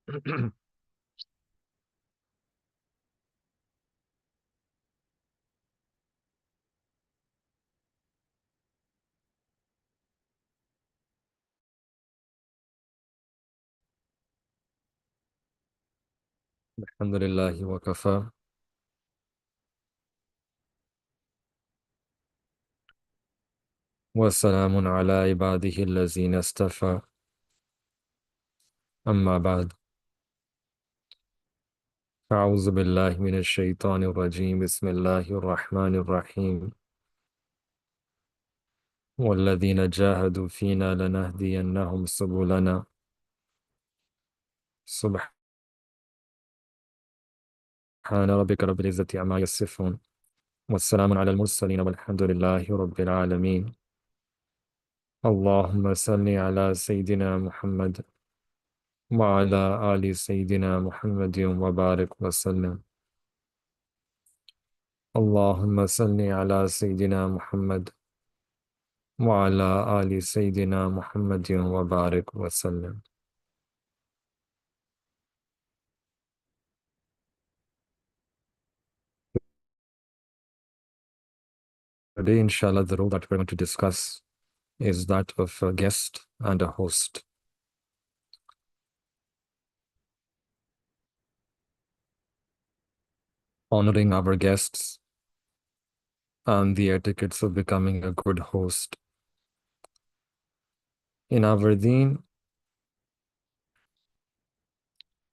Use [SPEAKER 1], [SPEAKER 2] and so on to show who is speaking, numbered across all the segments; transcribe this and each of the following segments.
[SPEAKER 1] الحمد لله وكفى وسلام على عباده الذين اصطفى أما بعد أعوذ بالله من الشيطان الرجيم بسم الله الرحمن الرحيم والذين جاهدوا فينا لنهدينهم سبلنا سبحان ربك رب العزة عما يصفون والسلام على المرسلين والحمد لله رب العالمين اللهم صل على سيدنا محمد وعلى آل سيدنا محمد وبارك وسلم اللهم صل على سيدنا محمد وعلى آل سيدنا محمد وبارك وسلم. Today, inshallah, the role that we're going to discuss is that of a guest and a host. Honoring our guests and the etiquettes of becoming a good host. In our deen,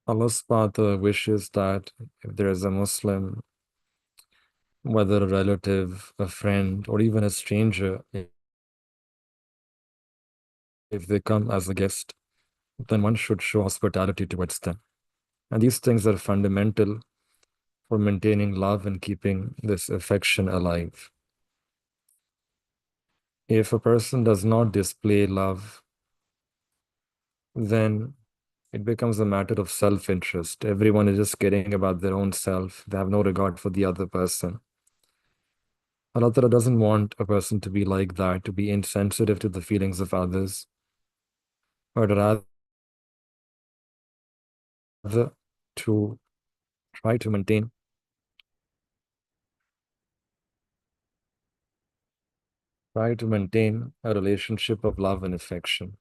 [SPEAKER 1] Allah subhanahu wa ta'ala wishes that if there is a Muslim, whether a relative, a friend, or even a stranger, if they come as a guest, then one should show hospitality towards them. And these things are fundamental for maintaining love and keeping this affection alive. If a person does not display love, then it becomes a matter of self-interest. Everyone is just caring about their own self. They have no regard for the other person. Allah Ta'ala doesn't want a person to be like that, to be insensitive to the feelings of others, but rather to try to maintain a relationship of love and affection.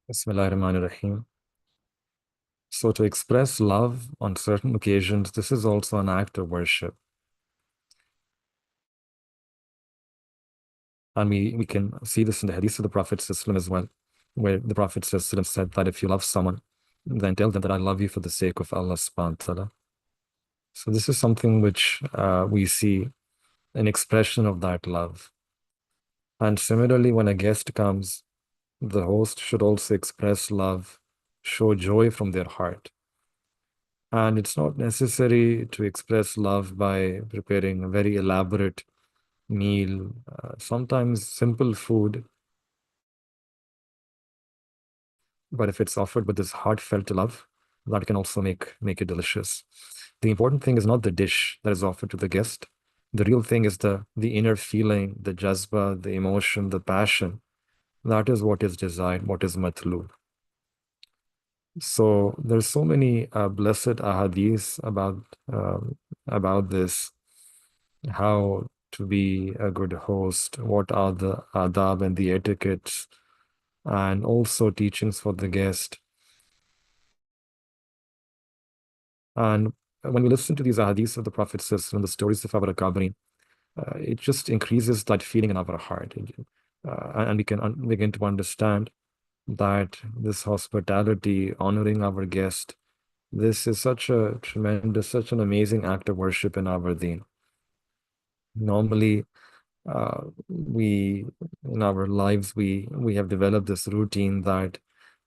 [SPEAKER 1] Bismillahirrahmanirrahim. So to express love on certain occasions, this is also an act of worship. And we can see this in the hadith of the Prophet ﷺ as well, where the Prophet ﷺ said that if you love someone, then tell them that I love you for the sake of Allah subhanahu wa ta'ala. So this is something which we see an expression of that love. And similarly, when a guest comes, the host should also express love, show joy from their heart. And it's not necessary to express love by preparing a very elaborate meal. Sometimes simple food, but if it's offered with this heartfelt love, that can also make it delicious. The important thing is not the dish that is offered to the guest. The real thing is the inner feeling, the jazba, the emotion, the passion. That is what is desired, what is matlub. So there's so many blessed ahadith about this, how to be a good host, what are the adab and the etiquettes, and also teachings for the guest. And when we listen to these ahadiths of the Prophet and the stories of our Akabirin, it just increases that feeling in our heart. And we can begin to understand that this hospitality, honoring our guest, this is such a tremendous, such an amazing act of worship in our deen. Normally, we in our lives we have developed this routine that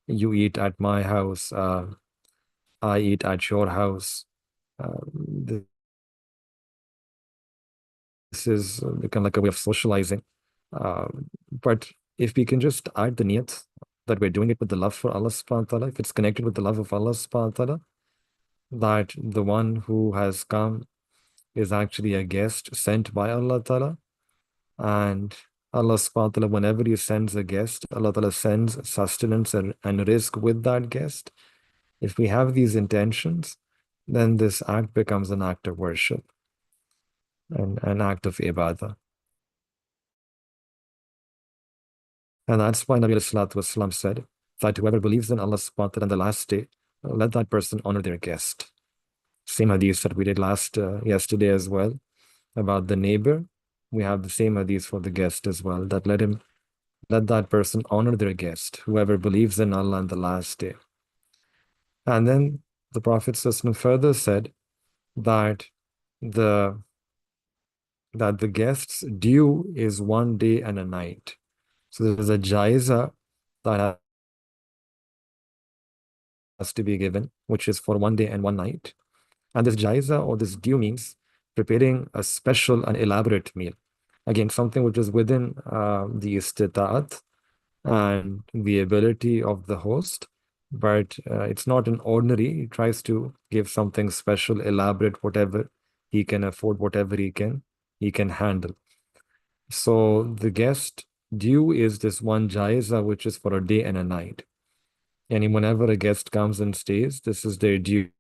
[SPEAKER 1] you eat at my house, I eat at your house. This is become like a way of socializing. Uh, but if we can just add the niyat that we're doing it with the love for Allah subhanahu wa ta'ala, if it's connected with the love of Allah subhanahu wa ta'ala, that the one who has come is actually a guest sent by Allah ta'ala, and Allah subhanahu wa ta'ala, whenever He sends a guest, Allah ta'ala sends sustenance and risk with that guest. If we have these intentions, then this act becomes an act of worship and an act of ibadah. And that's why Nabi Wasallam said that whoever believes in Allah subhanahu wa ta'ala on the last day, let that person honor their guest. Same hadith that we did yesterday as well about the neighbor. We have the same hadith for the guest as well, that let that person honor their guest, whoever believes in Allah on the last day. And then the Prophet ﷺ further said that the guest's due is 1 day and a night. So there's a jaiza that has to be given, which is for 1 day and 1 night. And this jaiza or this due means preparing a special and elaborate meal. Again, something which is within the istita'at and the ability of the host, but it's not an ordinary. He tries to give something special, elaborate, whatever he can afford, whatever he can handle. So the guest due is this one jaiza, which is for a day and a night. And whenever a guest comes and stays, this is their due.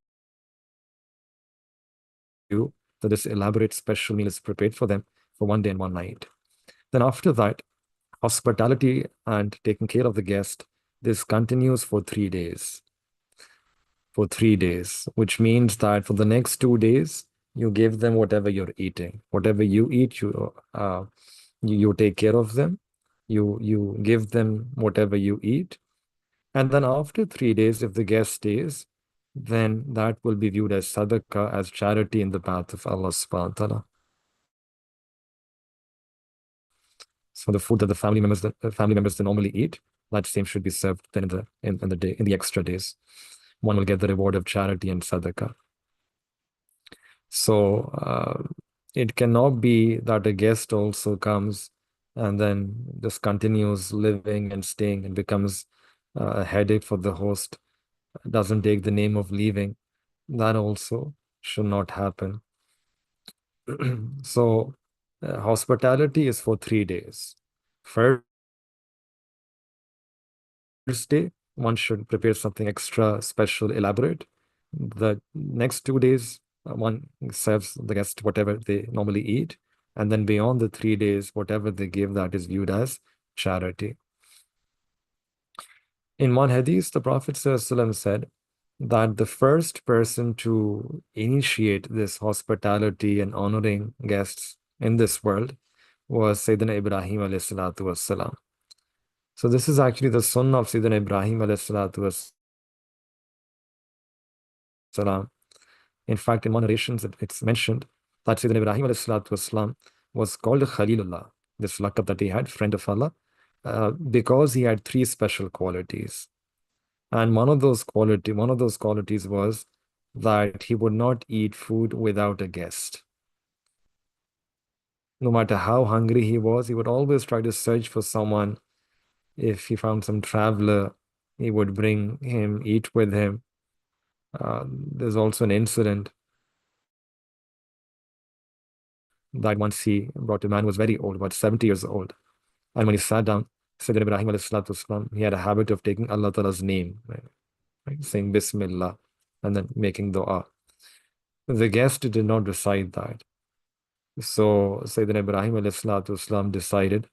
[SPEAKER 1] So this elaborate special meal is prepared for them for 1 day and 1 night. Then after that, hospitality and taking care of the guest, this continues for 3 days. For 3 days, which means that for the next 2 days, you give them whatever you're eating. Whatever you eat, you take care of them. You give them whatever you eat. And then after 3 days, if the guest stays, then that will be viewed as sadaqah, as charity in the path of Allah subhanahu wa ta'ala. So the food that the family members they normally eat, that same should be served then in the extra days. One will get the reward of charity and sadaqah. So it cannot be that a guest also comes and then just continues living and staying and becomes a headache for the host, doesn't take the name of leaving. That also should not happen. So hospitality is for 3 days. First day, one should prepare something extra special, elaborate. The next 2 days, one serves the guest whatever they normally eat. And then beyond the 3 days, whatever they give, that is viewed as charity. In one hadith, the Prophet ﷺ said that the first person to initiate this hospitality and honoring guests in this world was Sayyidina Ibrahim alayhi salatu wassalam. So this is actually the sunnah of Sayyidina Ibrahim alayhi salatu wassalam. In fact, in one narration, it's mentioned that Sayyidina Ibrahim alayhi salatu wassalam was called Khalilullah, this laqab that he had, friend of Allah, because he had three special qualities. And one of those qualities was that he would not eat food without a guest. No matter how hungry he was, he would always try to search for someone. If he found some traveler, he would bring him, eat with him. There's also an incident that once he brought a man who was very old, about 70 years old. And when he sat down, Sayyidina Ibrahim alayhi salatu wasalam, he had a habit of taking Allah Ta'ala's name, right, saying Bismillah, and then making dua. The guest did not recite that. So Sayyidina Ibrahim alayhi salatu wasalam decided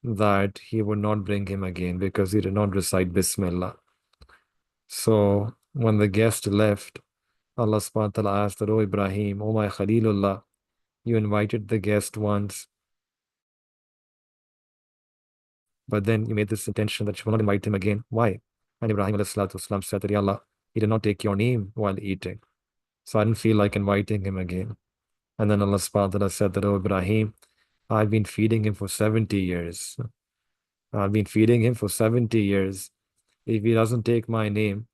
[SPEAKER 1] that he would not bring him again because he did not recite Bismillah. So when the guest left, Allah subhanahu wa ta'ala asked that, "Oh Ibrahim, oh my Khalilullah, you invited the guest once, but then you made this intention that you will not invite him again. Why?" And Ibrahim alayhi salatu wasalam said that, "Ya Allah, he did not take your name while eating. So I didn't feel like inviting him again." And then Allah subhanahu wa ta'ala said that, "Oh Ibrahim, I've been feeding him for 70 years. I've been feeding him for 70 years. If he doesn't take my name,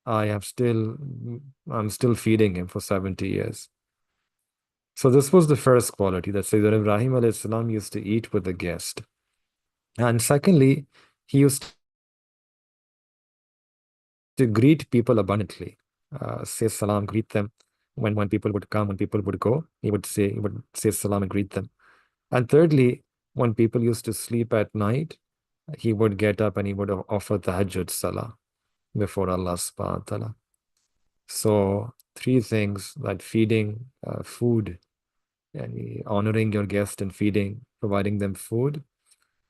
[SPEAKER 1] I'm still feeding him for 70 years." So this was the first quality that Sayyidina Ibrahim alayhi salam used to eat with the guest. And secondly, he used to greet people abundantly, say salam, greet them when people would come, when people would go, he would say salam and greet them. And thirdly, when people used to sleep at night, he would get up and he would offer tahajjud salah before Allah subhanahu wa ta'ala. So three things: that feeding, food, and honoring your guest and feeding, providing them food,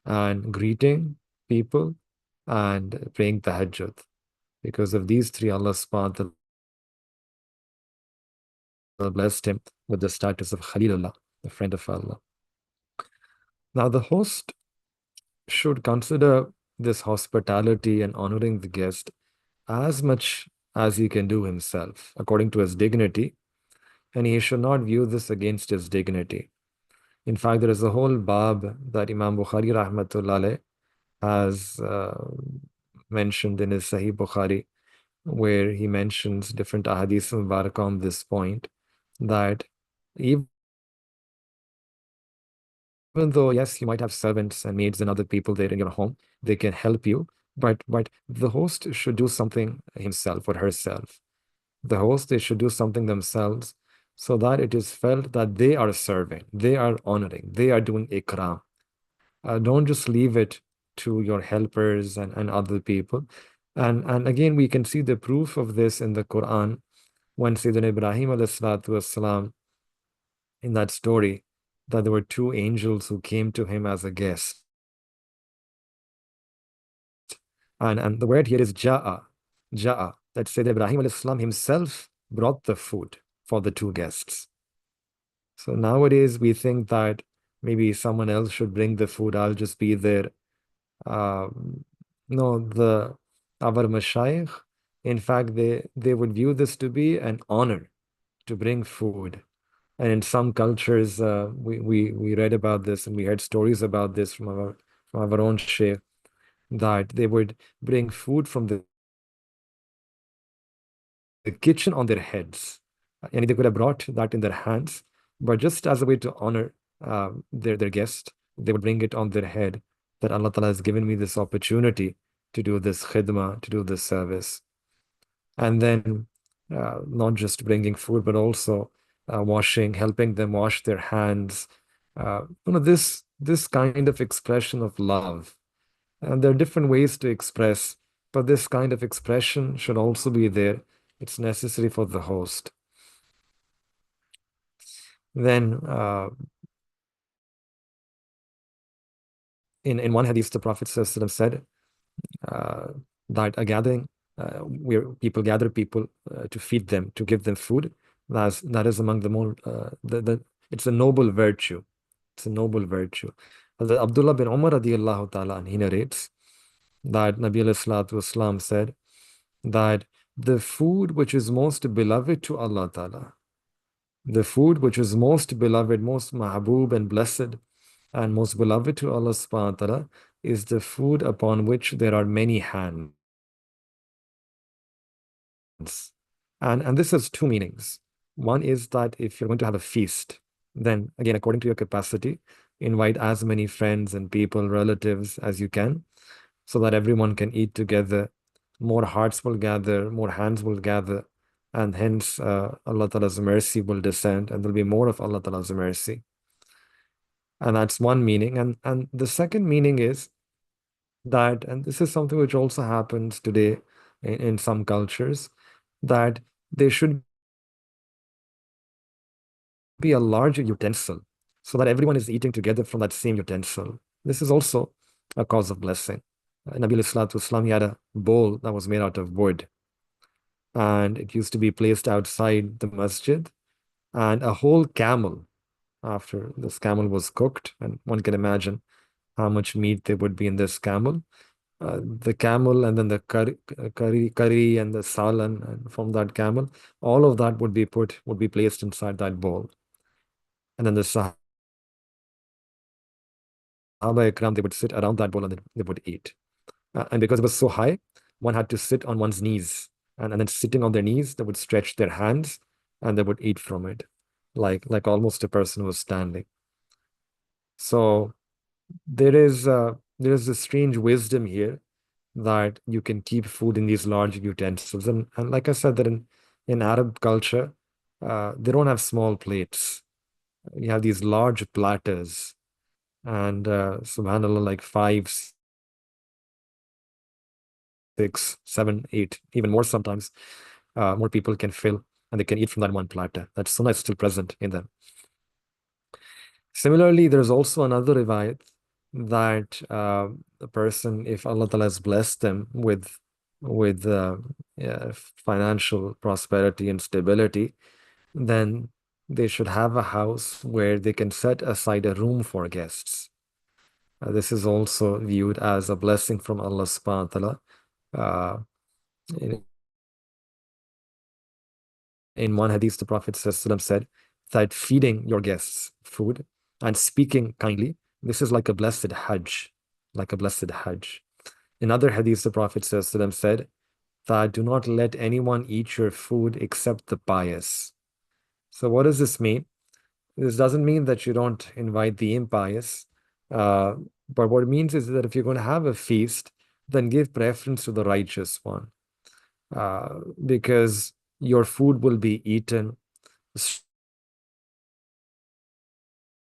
[SPEAKER 1] and greeting people, and praying tahajjud. Because of these three, Allah subhanahu wa ta'ala blessed him with the status of Khalilullah, the friend of Allah. Now, the host should consider this hospitality and honoring the guest as much as he can do himself, according to his dignity, and he should not view this against his dignity. In fact, there is a whole bab that Imam Bukhari rahmatullah alayh has mentioned in his Sahih Bukhari, where he mentions different ahadith mubarak on this point, that even though, yes, you might have servants and maids and other people there in your home, they can help you, but the host should do something himself or herself. The host, they should do something themselves so that it is felt that they are serving, they are honoring, they are doing ikram. Don't just leave it to your helpers and other people. And again, we can see the proof of this in the Quran when Sayyidina Ibrahim alayhi salatu wasalam, in that story, that there were two angels who came to him as a guest. And the word here is ja'a, that Sayyidina Ibrahim alayhi salam himself brought the food for the two guests. So nowadays we think that maybe someone else should bring the food, I'll just be there. No, our mashayikh, in fact, they would view this to be an honor to bring food. And in some cultures, we read about this and we heard stories about this from our own sheikh, that they would bring food from the kitchen on their heads. And they could have brought that in their hands, but just as a way to honor their guest, they would bring it on their head, that Allah Ta'ala has given me this opportunity to do this khidmah, to do this service. And then not just bringing food, but also helping them wash their hands. This kind of expression of love. And there are different ways to express, but this kind of expression should also be there. It's necessary for the host. Then in one hadith, the Prophet ﷺ said that a gathering where people gather people to feed them, to give them food, that is among the more, it's a noble virtue. It's a noble virtue. Abdullah bin Umar radiallahu ta'ala, he narrates that Nabi alayhi salatu wasalam said that the food which is most beloved to Allah Ta'ala, the food which is most beloved, most mahbub and blessed, and most beloved to Allah subhanahu wa ta'ala, is the food upon which there are many hands. And this has two meanings. One is that if you're going to have a feast, then again, according to your capacity, invite as many friends and people, relatives as you can, so that everyone can eat together. More hearts will gather, more hands will gather, and hence Allah Ta'ala's mercy will descend, and there'll be more of Allah Ta'ala's mercy. And that's one meaning. And the second meaning is that, and this is something which also happens today in some cultures, that there should be a large utensil so that everyone is eating together from that same utensil. This is also a cause of blessing. Nabi Salatu Islam, he had a bowl that was made out of wood, and it used to be placed outside the masjid, and a whole camel, after this camel was cooked, and one can imagine how much meat there would be in this camel. The camel and then the curry and the salan and from that camel, all of that would be placed inside that bowl. And then the Sahaba Ikram, they would sit around that bowl and they would eat. And because it was so high, one had to sit on one's knees. And then sitting on their knees, they would stretch their hands and they would eat from it, like almost a person was standing. So there is a strange wisdom here that you can keep food in these large utensils. And like I said, that in Arab culture, they don't have small plates. You have these large platters, and subhanAllah, like five, six, seven, eight, even more sometimes, more people can fill and they can eat from that one platter. That sunnah is still present in them. Similarly, there's also another riwayat that a person, if Allah Ta'ala has blessed them with financial prosperity and stability, then they should have a house where they can set aside a room for guests. This is also viewed as a blessing from Allah subhanahu wa ta'ala. Uh, in, in one hadith, the Prophet ﷺ said that feeding your guests food and speaking kindly, this is like a blessed Hajj, like a blessed Hajj. In other hadiths, the Prophet ﷺ said that do not let anyone eat your food except the pious. So what does this mean? This doesn't mean that you don't invite the impious, uh, but what it means is that if you're going to have a feast, then give preference to the righteous one, because your food will be eaten,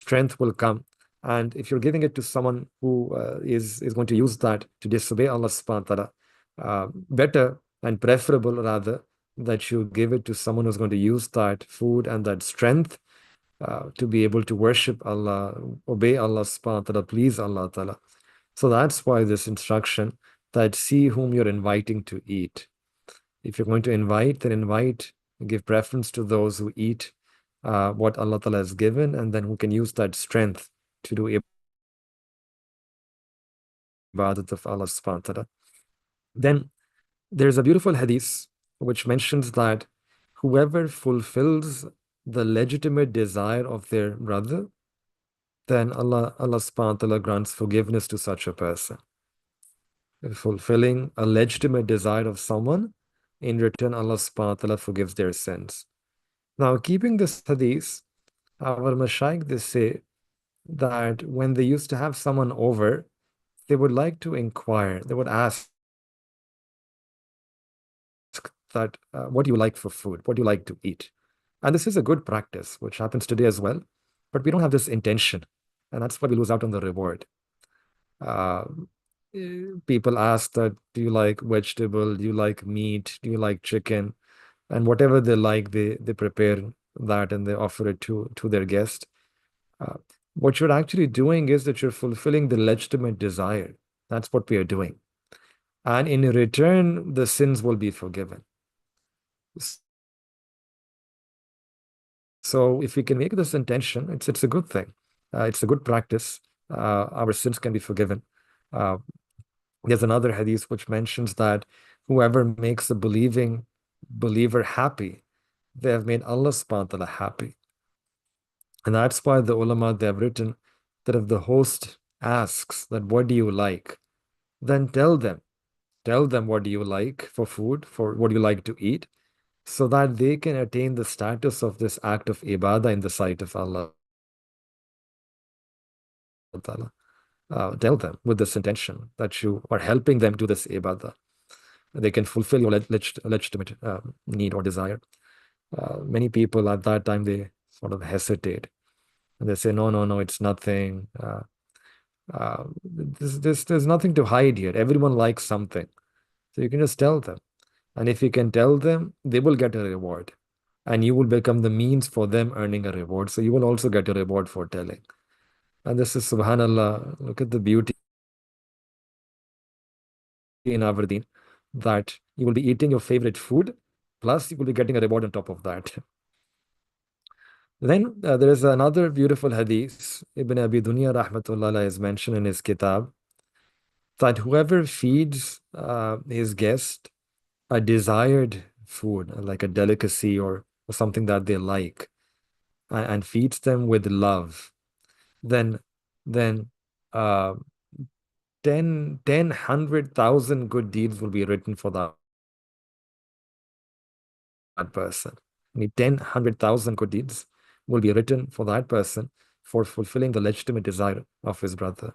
[SPEAKER 1] strength will come. And if you're giving it to someone who is going to use that to disobey Allah subhanahu wa ta'ala, better and preferable rather that you give it to someone who's going to use that food and that strength to be able to worship Allah, obey Allah subhanahu wa ta'ala, please Allah ta'ala. So that's why this instruction that see whom you're inviting to eat. If you're going to invite, then invite, give preference to those who eat what Allah Ta'ala has given, and then who can use that strength to do ibadat of Allah subhanahu wa ta'ala. Then there's a beautiful hadith which mentions that whoever fulfills the legitimate desire of their brother, then Allah subhanahu wa ta'ala grants forgiveness to such a person. Fulfilling a legitimate desire of someone, in return, Allah subhanahu wa ta'ala forgives their sins. Now, keeping this hadith, our mashayikh, they say that when they used to have someone over, they would like to inquire, they would ask that, what do you like for food? What do you like to eat? And this is a good practice, which happens today as well, but we don't have this intention, and that's why we lose out on the reward. Uh, People ask that, do you like vegetable? Do you like meat? Do you like chicken? And whatever they like, they prepare that and they offer it to their guest. Uh, what you're actually doing is that you're fulfilling the legitimate desire. That's what we are doing. And in return, the sins will be forgiven. So if we can make this intention, it's a good thing. It's a good practice. Our sins can be forgiven. Uh, there's another hadith which mentions that whoever makes a believing believer happy, they have made Allah subhanahu wa ta'ala happy. And that's why the ulama, they have written that if the host asks that, what do you like? Then tell them what do you like for food, for what do you like to eat, so that they can attain the status of this act of ibadah in the sight of Allah Ta'ala. Tell them with this intention that you are helping them do this ibadah. They can fulfill your legitimate need or desire. Many people at that time, they sort of hesitate. And they say, no, no, no, it's nothing. There's nothing to hide here. Everyone likes something. So you can just tell them. And if you can tell them, they will get a reward. And you will become the means for them earning a reward. So you will also get a reward for telling. And this is subhanallah. Look at the beauty in our deen, that you will be eating your favorite food, plus you will be getting a reward on top of that. Then there is another beautiful hadith. Ibn Abi Dunya rahmatullah is mentioned in his kitab that whoever feeds his guest a desired food, like a delicacy or something that they like, and feeds them with love, then uh, 100,000 good deeds will be written for that person. I mean, 100,000 good deeds will be written for that person for fulfilling the legitimate desire of his brother.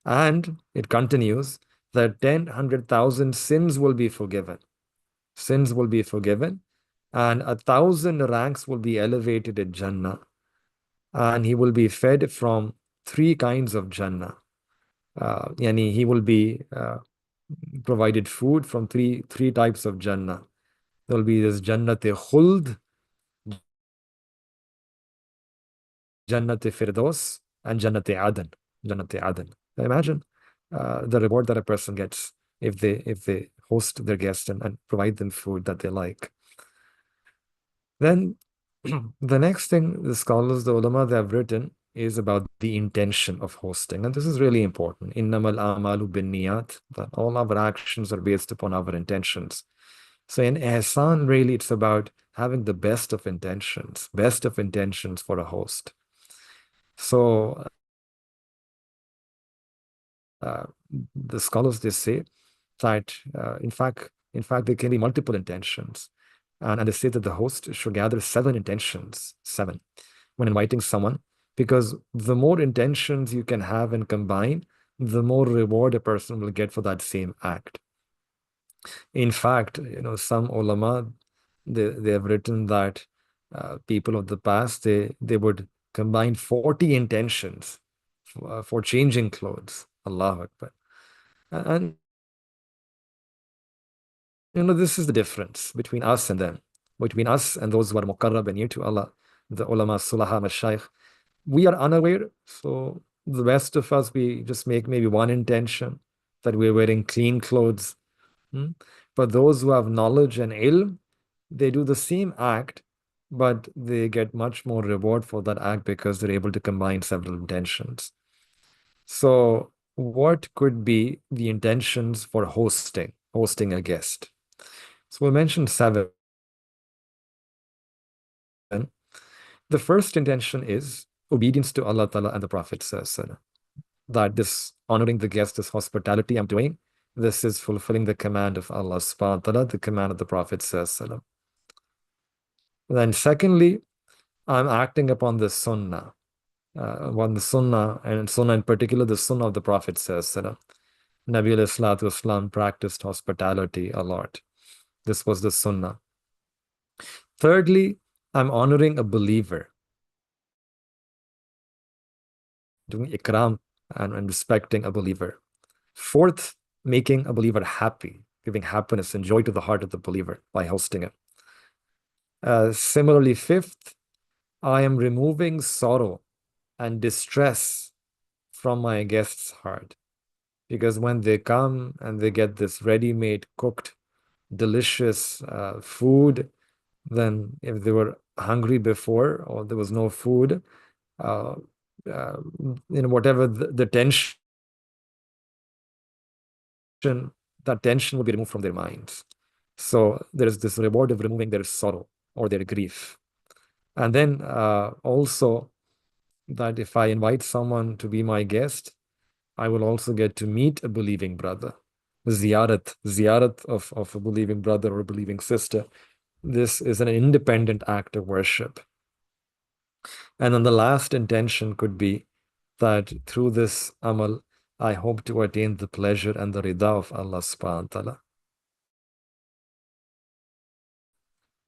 [SPEAKER 1] And it continues that 100,000 sins will be forgiven. Sins will be forgiven, and 1,000 ranks will be elevated in Jannah. And he will be fed from three kinds of Jannah. Yani he will be provided food from three types of Jannah. There will be this Jannat-e-Khuld, Jannat-e-Firdaus, and Jannat-e-Adan. Jannat-e-Adan. Imagine the reward that a person gets if they host their guests and provide them food that they like. Then the next thing the scholars, the ulama, they have written is about the intention of hosting. And this is really important. Innamal amalu bin niyat, that all our actions are based upon our intentions. So in Ihsan, really, it's about having the best of intentions for a host. So uh, the scholars, they say that in fact, there can be multiple intentions. And they say that the host should gather 7 intentions, 7, when inviting someone, because the more intentions you can have and combine, the more reward a person will get for that same act. In fact, some ulama, they have written that people of the past, they would combine 40 intentions for changing clothes. Allahu Akbar. And this is the difference between us and them, between us and those who are muqarrab and near to Allah, the ulama, sulaha, mashayikh. We are unaware, so the best of us, we just make maybe one intention that we're wearing clean clothes. But those who have knowledge and ilm, they do the same act, but they get much more reward for that act because they're able to combine several intentions. So what could be the intentions for hosting a guest? So we mentioned 7. The first intention is obedience to Allah Ta'ala and the Prophet Sallallahu, that this honoring the guest, this hospitality I'm doing, this is fulfilling the command of Allah subhanahu wa ta'ala, the command of the Prophet Sallallahu. Then secondly, I'm acting upon the sunnah, upon the sunnah, and sunnah in particular, the sunnah of the Prophet Sallallahu. Nabi alayhi salatu wasalam practiced hospitality a lot. This was the sunnah. Thirdly, I'm honoring a believer, doing ikram and respecting a believer. Fourth, making a believer happy, giving happiness and joy to the heart of the believer by hosting him. Similarly, fifth, I am removing sorrow and distress from my guest's heart. Because when they come and they get this ready-made, cooked, delicious food, then if they were hungry before or there was no food, uh, whatever the tension, that tension will be removed from their minds. So there is this reward of removing their sorrow or their grief. And then also that if I invite someone to be my guest, I will also get to meet a believing brother. Ziyarat of a believing brother or a believing sister. This is an independent act of worship. And then the last intention could be that through this amal, I hope to attain the pleasure and the rida of Allah subhanahu wa ta'ala.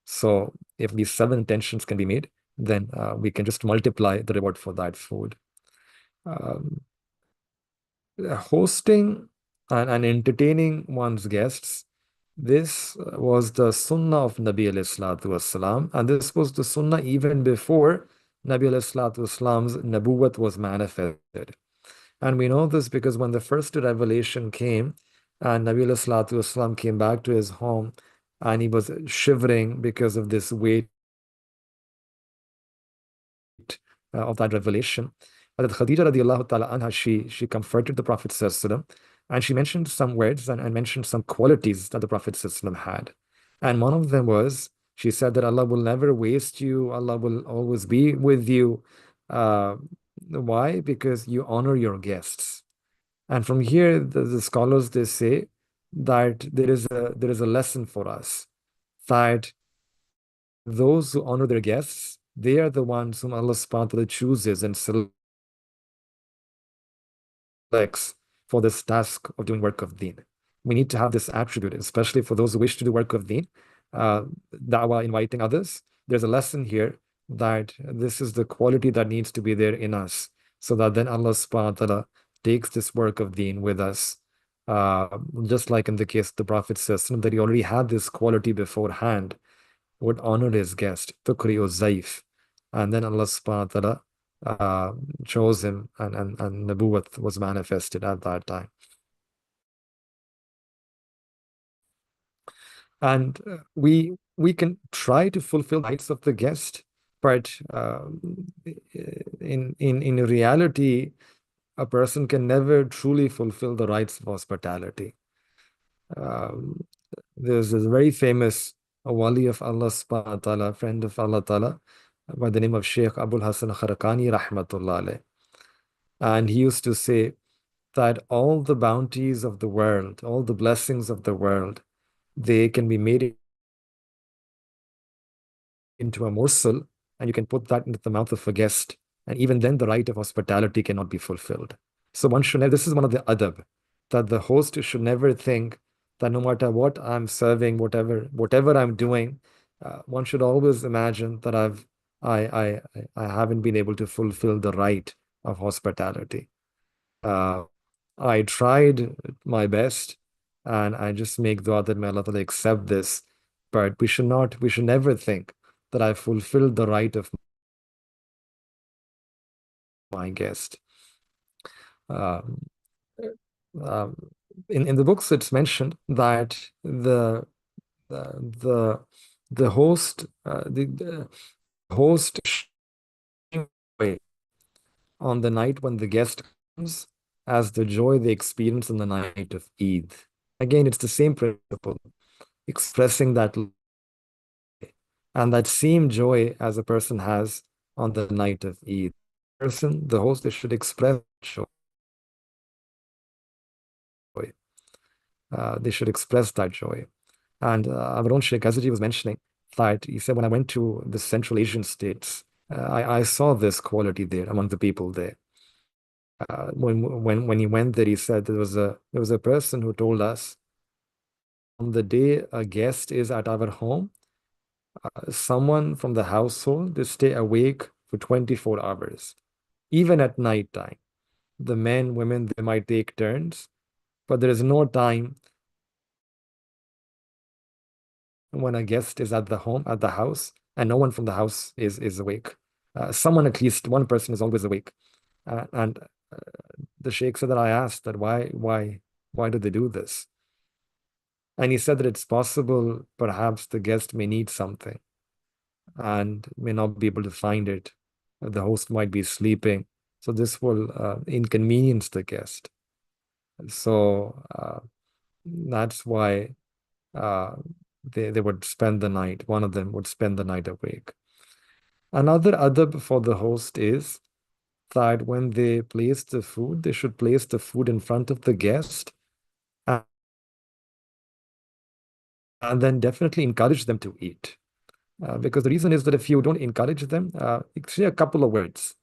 [SPEAKER 1] So if these 7 intentions can be made, then we can just multiply the reward for that food. Um, Hosting and entertaining one's guests, this was the sunnah of Nabi alayhi salatu wasalam, and this was the sunnah even before Nabi alayhi salatu wasalam's nabuwat was manifested. And we know this because when the first revelation came and Nabi alayhi salatu wasalam came back to his home and he was shivering because of this weight of that revelation. But Khadija radiallahu ta'ala anha, she comforted the Prophet ﷺ, and she mentioned some words and mentioned some qualities that the Prophet ﷺ had. And one of them was, she said that Allah will never waste you, Allah will always be with you. Uh, why? Because you honor your guests. And from here, the scholars, they say that there is a lesson for us, that those who honor their guests, they are the ones whom Allah subhanahu wa ta'ala chooses and selects for this task of doing work of deen. We need to have this attribute, especially for those who wish to do work of deen, da'wah, inviting others. There's a lesson here that this is the quality that needs to be there in us, so that then Allah subhanahu wa ta'ala takes this work of deen with us. Just like in the case of the Prophet says that he already had this quality beforehand, would honor his guest, Tukri or Zaif. And then Allah subhanahu wa ta'ala chose him, and Nabuwat was manifested at that time. And we can try to fulfill the rights of the guest, but in reality, a person can never truly fulfill the rights of hospitality. Um, there's this very famous wali of Allah subhanahu wa ta'ala, friend of Allah ta'ala, by the name of Sheikh Abul Hasan Kharakani rahmatullah alayh. And he used to say that all the bounties of the world, all the blessings of the world, they can be made into a morsel, and you can put that into the mouth of a guest, and even then the right of hospitality cannot be fulfilled. So one should never, this is one of the adab, that the host should never think that no matter what I'm serving, whatever I'm doing, one should always imagine that I haven't been able to fulfill the right of hospitality. Uh, I tried my best, and I just make dua that may Allah Ta'ala accept this. But we should never think that I fulfilled the right of my guest. Um, um, in the books, it's mentioned that the the host the host on the night when the guest comes as the joy they experience on the night of Eid. Again, it's the same principle, expressing that and that same joy as a person has on the night of Eid. The host, they should express joy. They should express that joy. And our own Sheikh Ghazali was mentioning that he said, when I went to the Central Asian states, I saw this quality there among the people there. When he went there, he said there was a person who told us, on the day a guest is at our home, someone from the household, they stay awake for 24 hours, even at night time. The men, women, they might take turns, but there is no time when a guest is at the house, and no one from the house is awake. Someone, at least one person, is always awake. And the Sheikh said that I asked that why do they do this? And he said that it's possible perhaps the guest may need something and may not be able to find it. The host might be sleeping. So this will inconvenience the guest. So that's why uh, they would spend the night. One of them would spend the night awake. Another adab for the host is that when they place the food, they should place the food in front of the guest, and then definitely encourage them to eat. Because the reason is that if you don't encourage them, say a couple of words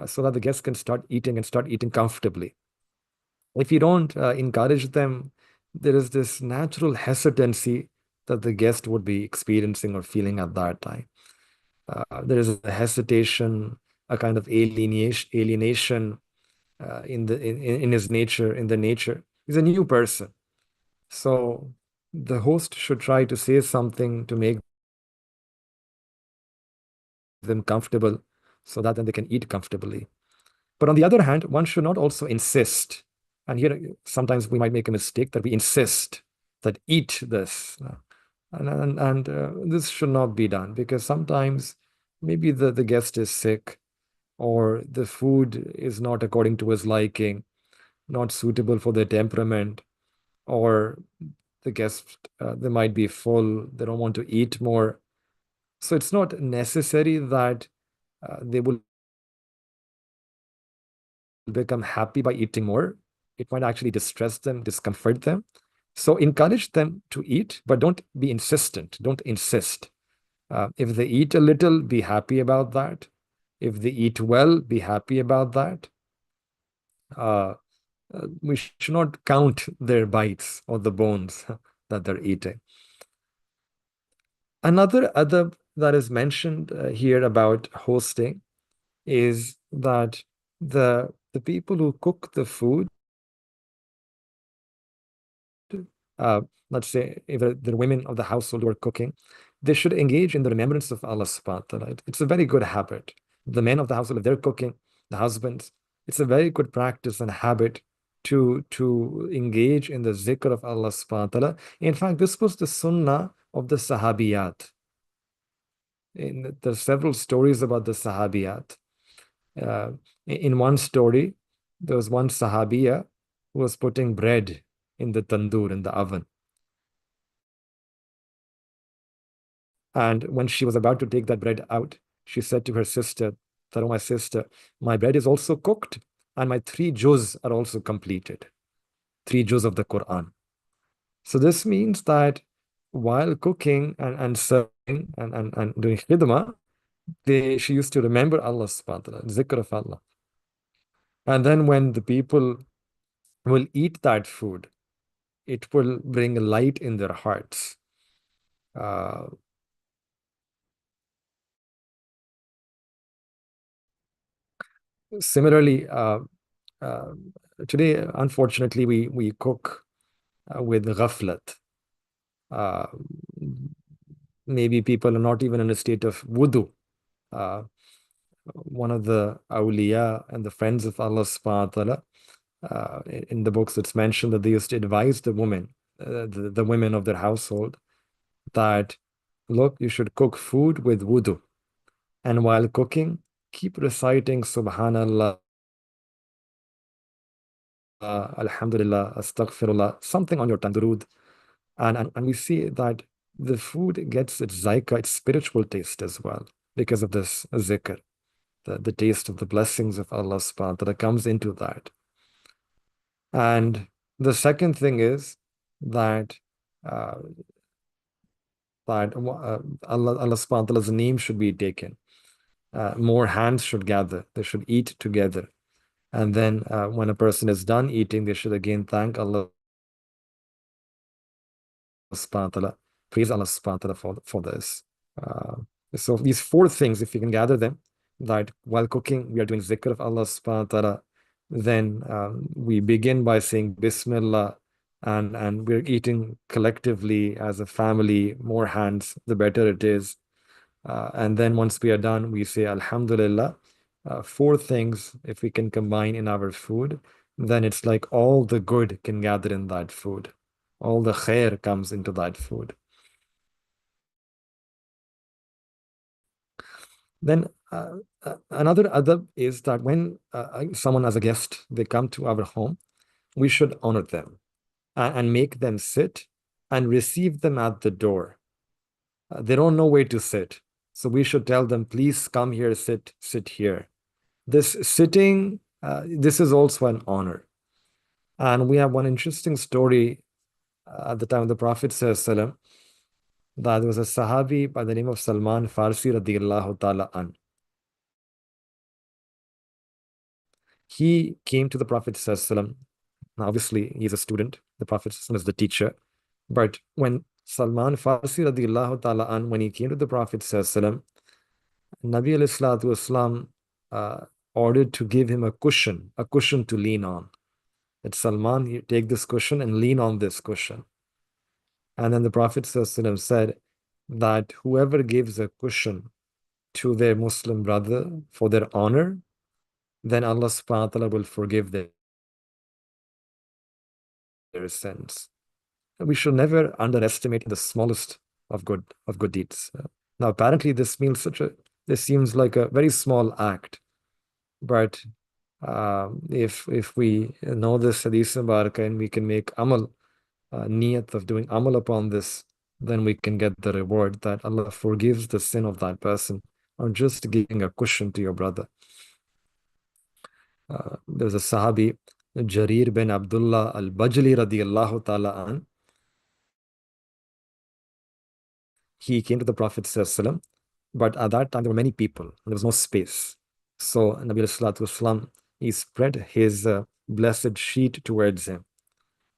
[SPEAKER 1] so that the guests can start eating and start eating comfortably. If you don't encourage them, there is this natural hesitancy that the guest would be experiencing or feeling at that time. There is a hesitation, a kind of alienation in his nature, in the nature. He's a new person. So the host should try to say something to make them comfortable so that then they can eat comfortably. But on the other hand, one should not also insist. And here, sometimes we might make a mistake that we insist that eat this. And this should not be done because sometimes maybe the guest is sick or the food is not according to his liking, not suitable for their temperament, or the guest, they might be full, they don't want to eat more. So it's not necessary that they will become happy by eating more. It might actually distress them, discomfort them. So encourage them to eat, but don't be insistent. Don't insist. If they eat a little, be happy about that. If they eat well, be happy about that. Uh, we should not count their bites or the bones that they're eating. Another adab that is mentioned here about hosting is that the people who cook the food, uh, let's say if the women of the household who are cooking, they should engage in the remembrance of Allah subhanahu wa ta'ala. It's a very good habit. The men of the household, if they're cooking, the husbands, it's a very good practice and habit to engage in the zikr of Allah subhanahu wa ta'ala. In fact, this was the sunnah of the sahabiyat. There's several stories about the sahabiyat. Uh, in one story, there was one sahabiya who was putting bread in the tandoor, in the oven. And when she was about to take that bread out, she said to her sister, that, "Oh, my sister, my bread is also cooked, and my 3 juz are also completed. 3 juz of the Quran." So this means that while cooking and serving and doing khidmah, she used to remember Allah subhanahu wa ta'ala, zikr of Allah. And then when the people will eat that food, it will bring light in their hearts. Uh, Similarly, uh, today, unfortunately, we cook with ghaflat. Uh, Maybe people are not even in a state of wudu. Uh, One of the awliya and the friends of Allah subhanahu wa ta'ala, in the books it's mentioned that they used to advise the women, the women of their household, that look, you should cook food with wudu. And while cooking, keep reciting Subhanallah, Alhamdulillah, Astaghfirullah, something on your tongue, durood. And we see that the food gets its zaika, its spiritual taste as well, because of this zikr. The taste of the blessings of Allah subhanahu wa ta'ala comes into that. And the second thing is that uh, Allah subhanahu wa ta'ala's name should be taken. More hands should gather. They should eat together. And then when a person is done eating, they should again thank Allah subhanahu wa ta'ala, praise Allah subhanahu wa ta'ala for this. Uh, so these 4 things, if you can gather them, that while cooking, we are doing zikr of Allah subhanahu wa ta'ala, then we begin by saying Bismillah, and we're eating collectively as a family, more hands, the better it is. And then once we are done, we say Alhamdulillah. 4 things, if we can combine in our food, then it's like all the good can gather in that food. All the khair comes into that food. Then another adab is that when someone as a guest, they come to our home, we should honor them and make them sit and receive them at the door. They don't know where to sit. So we should tell them, please come here, sit here. This sitting, this is also an honor. And we have one interesting story at the time of the Prophet ﷺ, that there was a Sahabi by the name of Salman Farsi radiallahu ta'ala an. He came to the Prophet ﷺ. Now, obviously, he's a student. The Prophet ﷺ is the teacher. But when Salman Farsi radiallahu ta'ala an, when he came to the Prophet ﷺ, Nabi alayhi salatu wasalam ordered to give him a cushion to lean on. That Salman, you take this cushion and lean on this cushion. And then the Prophet ﷺ said that whoever gives a cushion to their Muslim brother for their honor, then Allah subhanahu wa ta'ala will forgive their sins. We should never underestimate the smallest of good deeds. Now, apparently, this seems like a very small act, but if we know this hadith mubarakah and we can make amal, niyat of doing amal upon this, then we can get the reward that Allah forgives the sin of that person on just giving a cushion to your brother. There's a Sahabi, Jarir bin Abdullah al-Bajali radiyallahu ta'ala an. He came to the Prophet ﷺ, but at that time there were many people, and there was no space. So Nabi sallallahu alaihi wasallam, he spread his blessed sheet towards him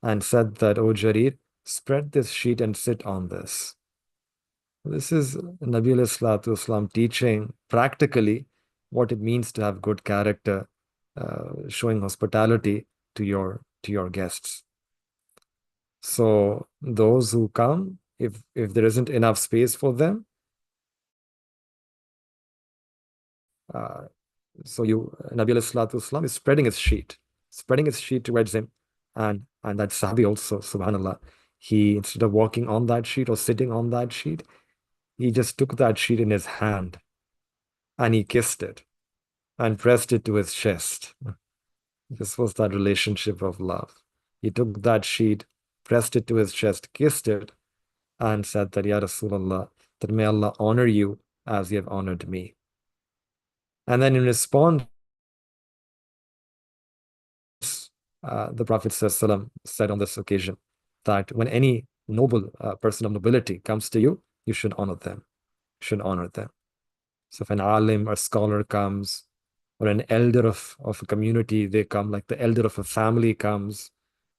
[SPEAKER 1] and said that, "O Jarir, spread this sheet and sit on this." This is Nabi sallallahu alaihi wasallam teaching practically what it means to have good character, showing hospitality to your guests. So those who come, if there isn't enough space for them, so Nabi sallallahu alaihi wasallam is spreading his sheet towards him, and that Sahabi also, subhanallah, he, instead of walking on that sheet or sitting on that sheet, he just took that sheet in his hand and he kissed it and pressed it to his chest. This was that relationship of love. He took that sheet, pressed it to his chest, kissed it, and said that, Ya Rasulullah, that may Allah honor you as you have honored me. And then in response, the Prophet ﷺ said on this occasion that when any noble person of nobility comes to you, you should honor them. So if an alim or scholar comes, or an elder of a community, they come, like the elder of a family comes,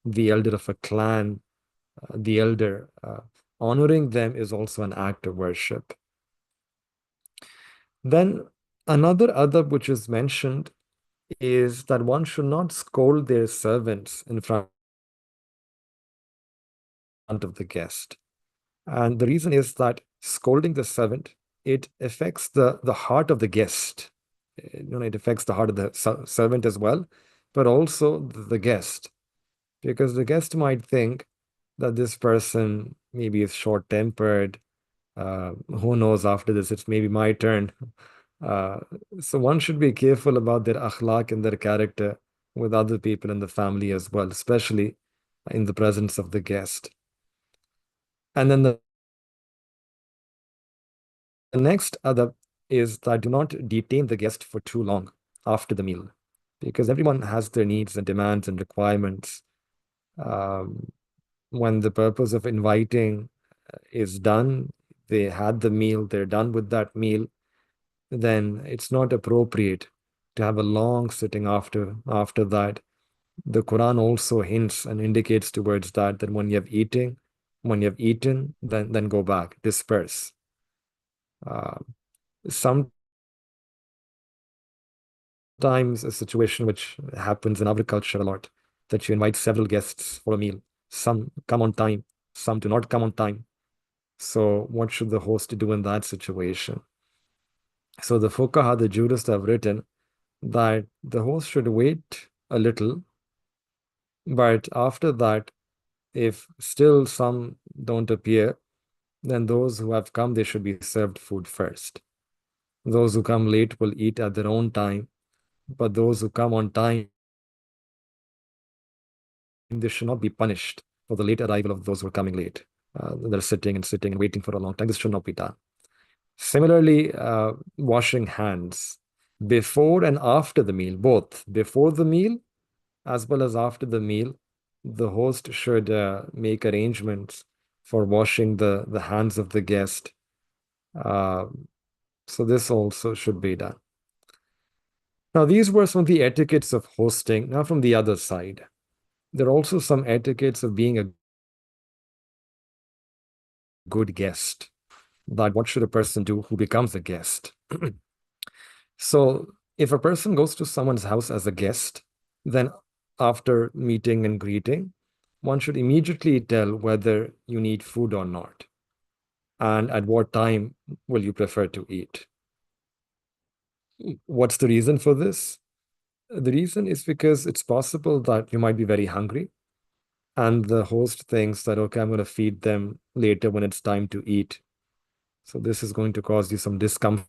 [SPEAKER 1] the elder of a clan, the elder, honoring them is also an act of worship. Then another adab which is mentioned is that one should not scold their servants in front of the guest. And the reason is that scolding the servant, it affects the heart of the guest. It affects the heart of the servant as well, but also the guest. Because the guest might think that this person maybe is short-tempered. Who knows, after this, it's maybe my turn. So one should be careful about their akhlaq and their character with other people in the family as well, especially in the presence of the guest. And then the next adab is that do not detain the guest for too long after the meal, because everyone has their needs and demands and requirements. When the purpose of inviting is done, they had the meal, they're done with that meal, then it's not appropriate to have a long sitting after that. The Quran also hints and indicates towards that when you have eaten, then go back, disperse. Sometimes a situation which happens in agriculture a lot, that you invite several guests for a meal. Some come on time, some do not come on time. So what should the host do in that situation? So the fuqaha, the jurists, have written that the host should wait a little, but after that, if still some don't appear, then those who have come, they should be served food first. Those who come late will eat at their own time, but those who come on time, they should not be punished for the late arrival of those who are coming late. They're sitting and waiting for a long time. This should not be done. Similarly, washing hands before and after the meal, both before the meal as well as after the meal, the host should make arrangements for washing the hands of the guest. So this also should be done. Now, these were some of the etiquettes of hosting. Now, from the other side, there are also some etiquettes of being a good guest. That what should a person do who becomes a guest? So if a person goes to someone's house as a guest, then after meeting and greeting, one should immediately tell whether you need food or not, and at what time will you prefer to eat. What's the reason for this? The reason is because it's possible that you might be very hungry, and the host thinks that, okay, I'm going to feed them later when it's time to eat. So this is going to cause you some discomfort.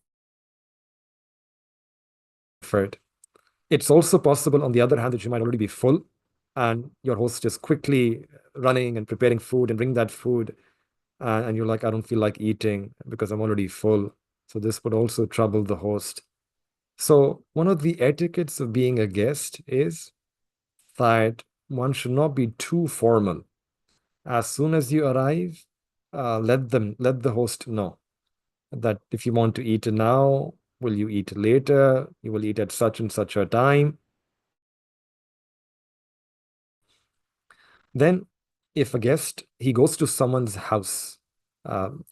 [SPEAKER 1] It's also possible, on the other hand, that you might already be full and your host is quickly running and preparing food and bring that food. And you're like, I don't feel like eating because I'm already full. So this would also trouble the host. So one of the etiquettes of being a guest is that one should not be too formal. As soon as you arrive, let the host know that if you want to eat now, will you eat later? You will eat at such and such a time. Then, if a guest, he goes to someone's house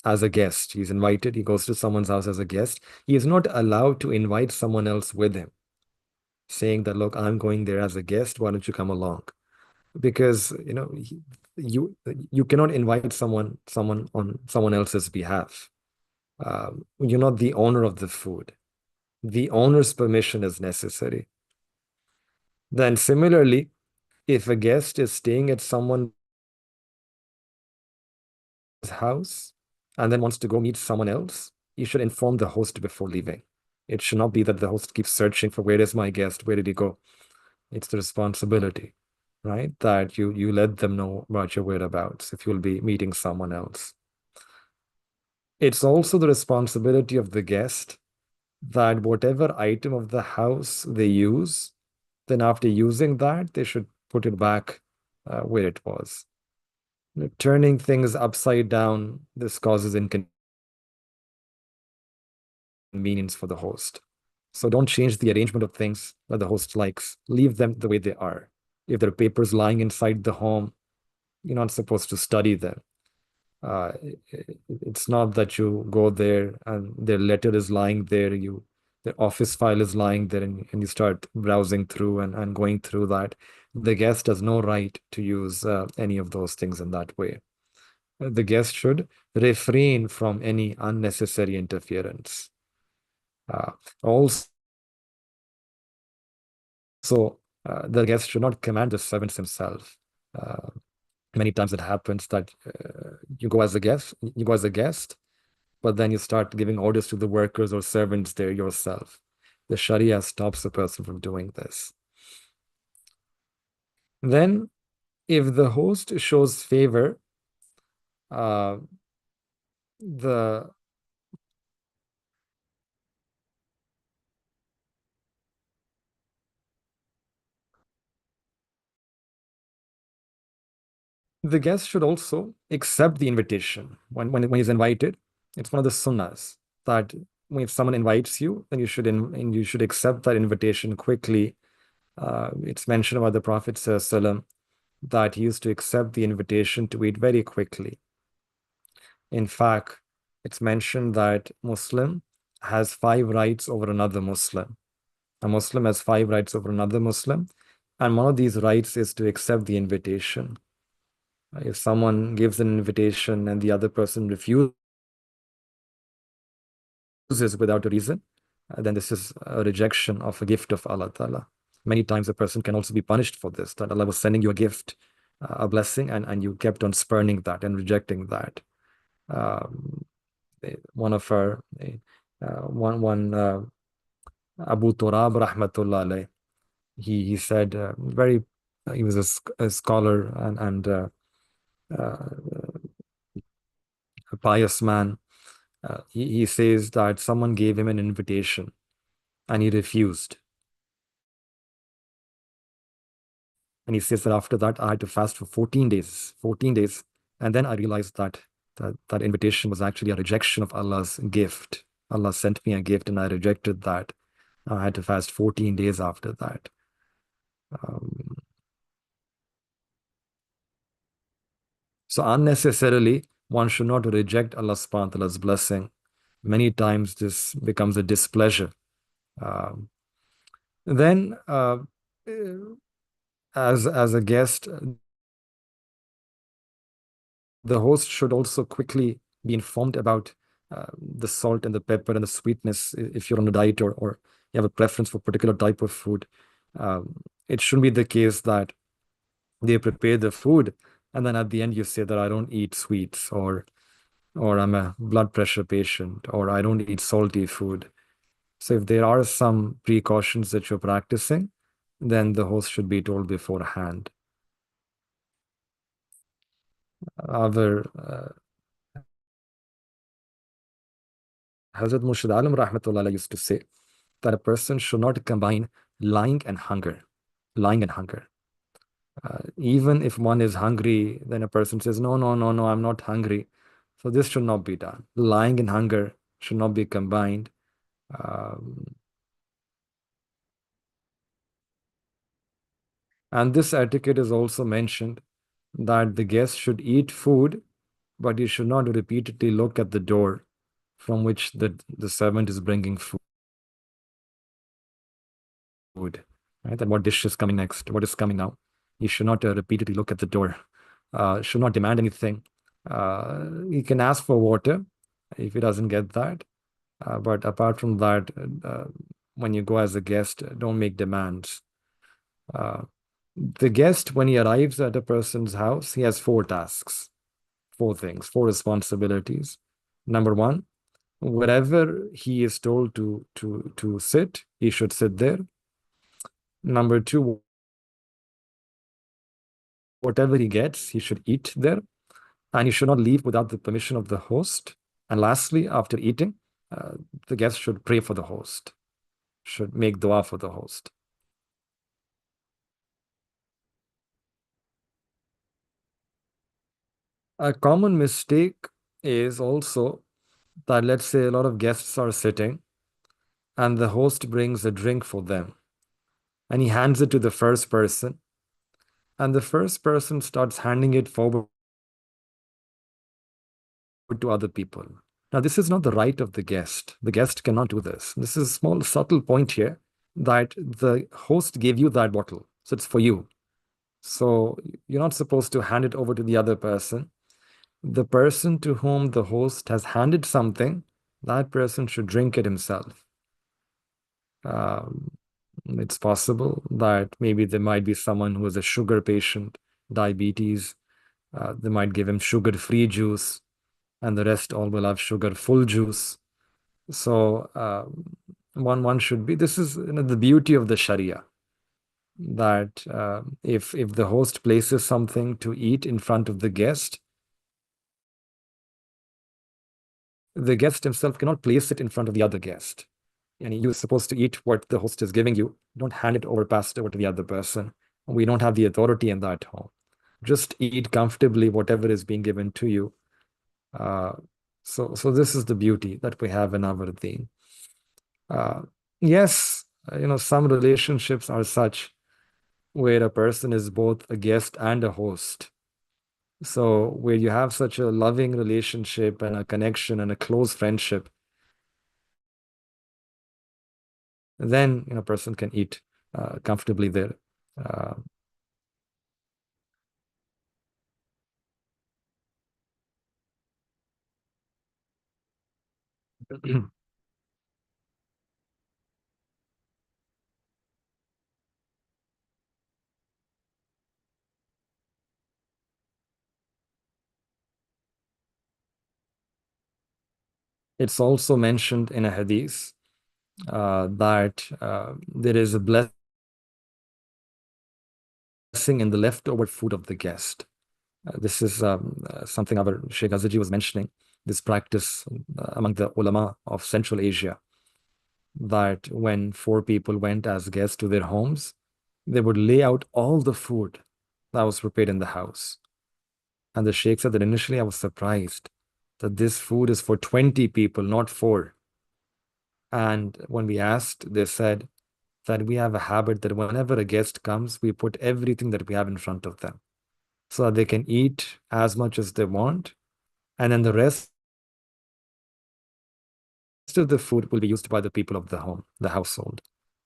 [SPEAKER 1] as a guest, he's invited, he goes to someone's house as a guest, he is not allowed to invite someone else with him, saying that, look, I'm going there as a guest, why don't you come along? Because, you you cannot invite someone on someone else's behalf. You're not the owner of the food. The owner's permission is necessary. Then similarly, if a guest is staying at someone's house and then wants to go meet someone else, you should inform the host before leaving. It should not be that the host keeps searching for where is my guest, where did he go? It's the responsibility, right? That you let them know about your whereabouts if you'll be meeting someone else. It's also the responsibility of the guest that whatever item of the house they use, then after using that, they should put it back where it was. Turning things upside down, this causes inconvenience for the host. So don't change the arrangement of things that the host likes. Leave them the way they are. If there are papers lying inside the home, you're not supposed to study them. Uh, it's not that you go there and their letter is lying there, their office file is lying there, and you start browsing through and going through that. The guest has no right to use any of those things in that way. The guest should refrain from any unnecessary interference. Also, the guest should not command the servants himself. Uh, Many times it happens that you go as a guest, but then you start giving orders to the workers or servants there yourself. The Sharia stops a person from doing this. Then, if the host shows favor, uh, the the guest should also accept the invitation when he's invited. It's one of the sunnahs that if someone invites you, then and you should accept that invitation quickly. It's mentioned about the Prophet ﷺ that he used to accept the invitation to eat very quickly. In fact, it's mentioned that Muslim has 5 rights over another Muslim. A Muslim has 5 rights over another Muslim, and one of these rights is to accept the invitation. If someone gives an invitation and the other person refuses without a reason, then this is a rejection of a gift of Allah Ta'ala. Many times a person can also be punished for this, that Allah was sending you a gift, a blessing, and you kept on spurning that and rejecting that. Um, one of our, one Abu Turab Rahmatullah alayh, he said, he was a scholar and uh, a pious man. He says that someone gave him an invitation and he refused. And he says that after that, I had to fast for 14 days, 14 days. And then I realized that invitation was actually a rejection of Allah's gift. Allah sent me a gift and I rejected that. I had to fast 14 days after that. Um, so unnecessarily, one should not reject Allah subhanahu wa ta'ala's blessing. Many times this becomes a displeasure Um, then, as a guest, the host should also quickly be informed about the salt and the pepper and the sweetness if you're on a diet, or you have a preference for a particular type of food. It shouldn't be the case that they prepare the food and then at the end you say that I don't eat sweets, or I'm a blood pressure patient, or I don't eat salty food. So if there are some precautions that you're practicing, then the host should be told beforehand. Our Hazrat Murshid Alam Rahmatullah used to say that a person should not combine lying and hunger. Lying and hunger. Even if one is hungry, then a person says, no, no, no, no, I'm not hungry. So this should not be done. Lying and hunger should not be combined. Um, and this etiquette is also mentioned that the guest should eat food, but he should not repeatedly look at the door from which the servant is bringing food. Right? And what dish is coming next? What is coming now? He should not repeatedly look at the door. Should not demand anything. He can ask for water if he doesn't get that. But apart from that, when you go as a guest, don't make demands. The guest, when he arrives at a person's house, he has four tasks, four things, four responsibilities. Number one, wherever he is told to sit, he should sit there. Number two, whatever he gets, he should eat there, and he should not leave without the permission of the host. And lastly, after eating, the guest should pray for the host, should make dua for the host. A common mistake is also that, let's say, a lot of guests are sitting and the host brings a drink for them and he hands it to the first person, and the first person starts handing it forward to other people. Now, this is not the right of the guest. The guest cannot do this. This is a small, subtle point here that the host gave you that bottle, so it's for you. So you're not supposed to hand it over to the other person. The person to whom the host has handed something, that person should drink it himself. Um, it's possible that maybe there might be someone who is a sugar patient, diabetes. They might give him sugar-free juice, and the rest all will have sugar-full juice. So one should be. This is the beauty of the Sharia, that if the host places something to eat in front of the guest himself cannot place it in front of the other guest. And you're supposed to eat what the host is giving you. Don't hand it over, pass it over to the other person. We don't have the authority in that home. Just eat comfortably whatever is being given to you. Uh, so this is the beauty that we have in our deen. Yes, some relationships are such where a person is both a guest and a host. So where you have such a loving relationship and a connection and a close friendship, then a person can eat comfortably there. Uh, it's also mentioned in a hadith that there is a blessing in the leftover food of the guest. This is something our Sheikh Azaji was mentioning, this practice among the ulama of Central Asia, that when four people went as guests to their homes, they would lay out all the food that was prepared in the house. And the Sheikh said that initially I was surprised that this food is for 20 people, not four. And when we asked, they said that we have a habit that whenever a guest comes, we put everything that we have in front of them so that they can eat as much as they want. And then the rest rest of the food will be used by the people of the home, the household.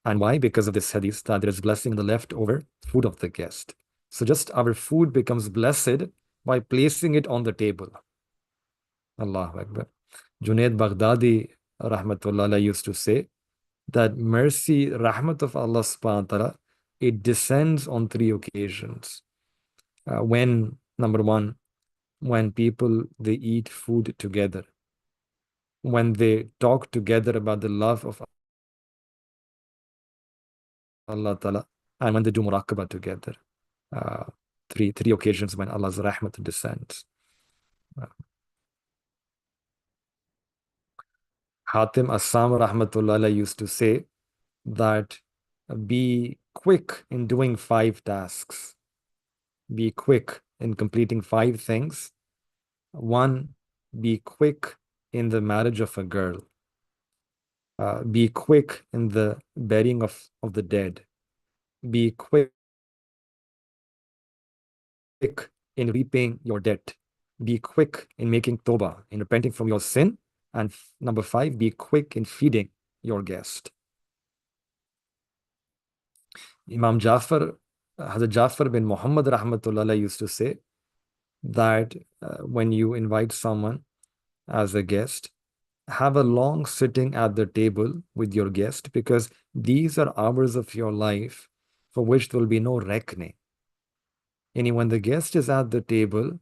[SPEAKER 1] And why? Because of this hadith that there is blessing in the leftover food of the guest. So just our food becomes blessed by placing it on the table. Allahu Akbar. Junaid Baghdadi, rahmatullah, used to say that mercy, rahmat of Allah subhanahu wa ta'ala, it descends on three occasions. When, number one, when people, they eat food together, when they talk together about the love of Allah ta'ala, and when they do muraqabah together. Uh, three occasions when Allah's rahmat descends. Hatim Assam rahmatullah used to say that be quick in doing 5 tasks. Be quick in completing 5 things. 1, be quick in the marriage of a girl. Be quick in the burying of the dead. Be quick in repaying your debt. Be quick in making tawbah, in repenting from your sin. And number 5, be quick in feeding your guest. Imam Jafar, Hazrat Jafar bin Muhammad rahmatullah used to say that when you invite someone as a guest, have a long sitting at the table with your guest, because these are hours of your life for which there will be no reckoning. And when the guest is at the table,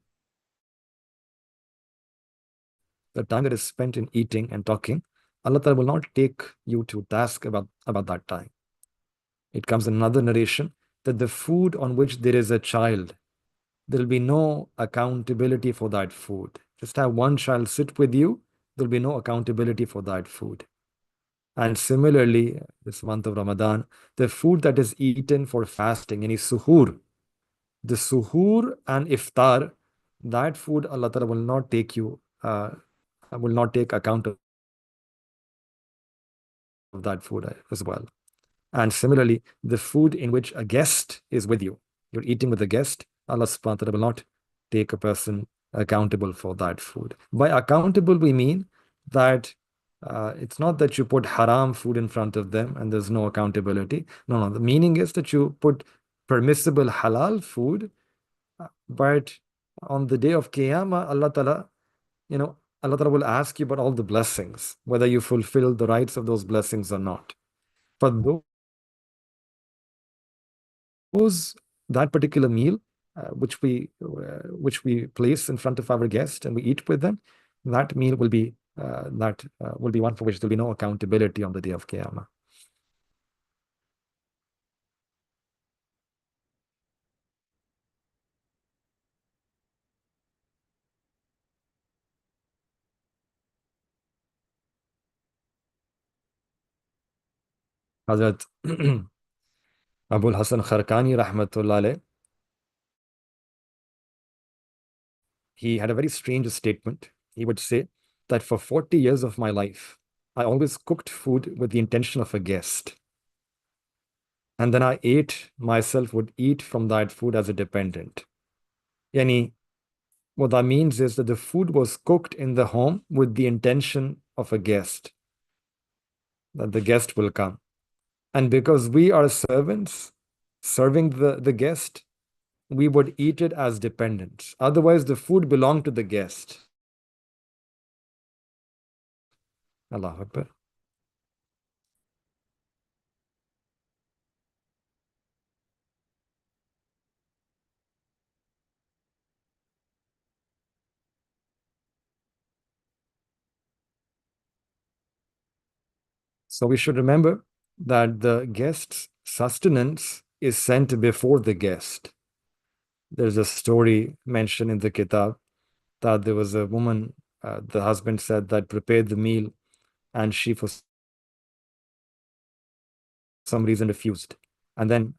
[SPEAKER 1] the time that is spent in eating and talking, Allah Ta'ala will not take you to task about that time. It comes in another narration that the food on which there is a child, there will be no accountability for that food. Just have one child sit with you, there will be no accountability for that food. And similarly, this month of Ramadan, the food that is eaten for fasting, any suhoor, the suhoor and iftar, that food Allah Ta'ala will not take account of that food as well. And similarly, the food in which a guest is with you, you're eating with a guest, Allah subhanahu wa ta'ala will not take a person accountable for that food. By accountable, we mean that it's not that you put haram food in front of them and there's no accountability. No. The meaning is that you put permissible halal food, but on the day of Qiyamah, Allah Ta'ala, Allah Ta'ala will ask you about all the blessings, whether you fulfill the rights of those blessings or not. For that particular meal, which we place in front of our guest and we eat with them, that meal will be one for which there will be no accountability on the day of Qiyamah. Hazrat Abul Hasan Kharkani rahmatullah alayh, he had a very strange statement. He would say that for 40 years of my life, I always cooked food with the intention of a guest. And then I would eat from that food as a dependent. Yani, what that means is that the food was cooked in the home with the intention of a guest, that the guest will come. And because we are servants serving the guest, we would eat it as dependents. Otherwise, the food belonged to the guest. Allahu Akbar. So we should remember that the guest's sustenance is sent before the guest. There's a story mentioned in the kitab that there was a woman, the husband said that prepared the meal, and she for some reason refused. And then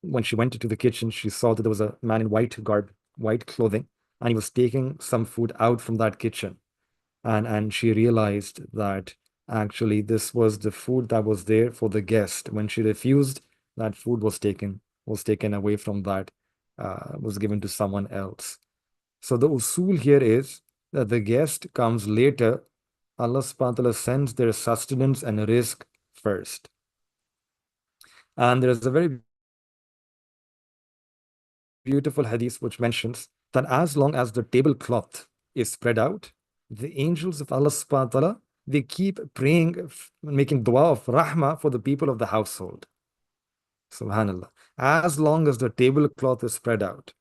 [SPEAKER 1] when she went into the kitchen, she saw that there was a man in white garb, white clothing, and he was taking some food out from that kitchen. And she realized that actually this was the food that was there for the guest. When she refused, that food was taken away from that, was given to someone else. So the usul here is that the guest comes later Allah subhanahu wa ta'ala sends their sustenance and risk first. And there is a very beautiful hadith which mentions that as long as the tablecloth is spread out, the angels of Allah subhanahu wa ta'ala, they keep praying, making dua of rahmah for the people of the household. Subhanallah. As long as the tablecloth is spread out,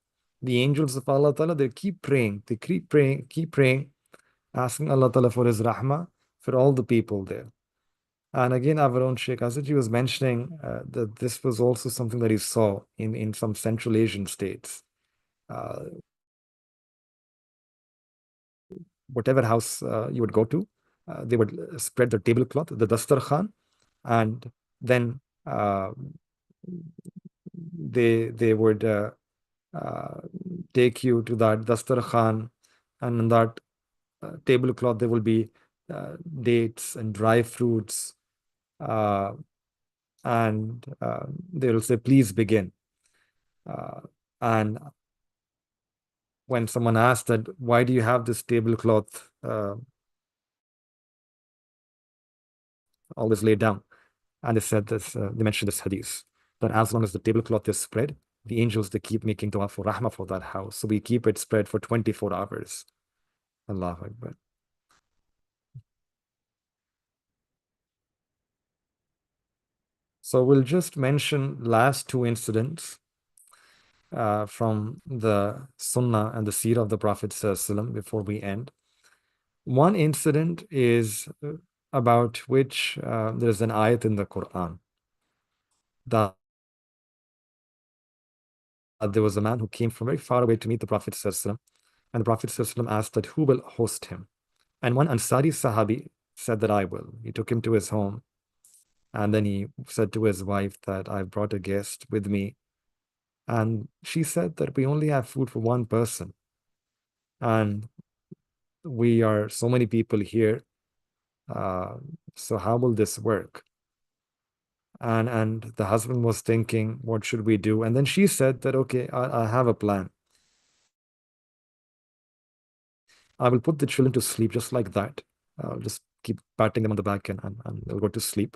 [SPEAKER 1] the angels of Allah ta'ala, they keep praying, asking Allah ta'ala for his rahmah for all the people there. And again, our own Sheikh Asaji was mentioning that this was also something that he saw in some Central Asian states. Uh, whatever house you would go to, they would spread the tablecloth, the dastarkhan, and then they would uh, take you to that dastarkhan, and on that tablecloth there will be dates and dry fruits, uh, and they will say, "Please begin." Uh, and when someone asked that, "Why do you have this tablecloth always laid down?" And they said this, they mentioned this hadith, that as long as the tablecloth is spread, the angels, they keep making dua for rahmah for that house. So we keep it spread for 24 hours. Allahu Akbar. So we'll just mention last two incidents from the Sunnah and the Seerah of the Prophet ﷺ before we end. One incident is about which there is an ayat in the Quran that there was a man who came from very far away to meet the Prophet ﷺ, and the Prophet ﷺ asked that who will host him. And one Ansari Sahabi said that I will. He took him to his home, and then he said to his wife that I've brought a guest with me. And she said that we only have food for one person. And we are so many people here. So how will this work? And the husband was thinking, what should we do? And then she said that, okay, I have a plan. I will put the children to sleep just like that. I'll just keep patting them on the back and they'll go to sleep.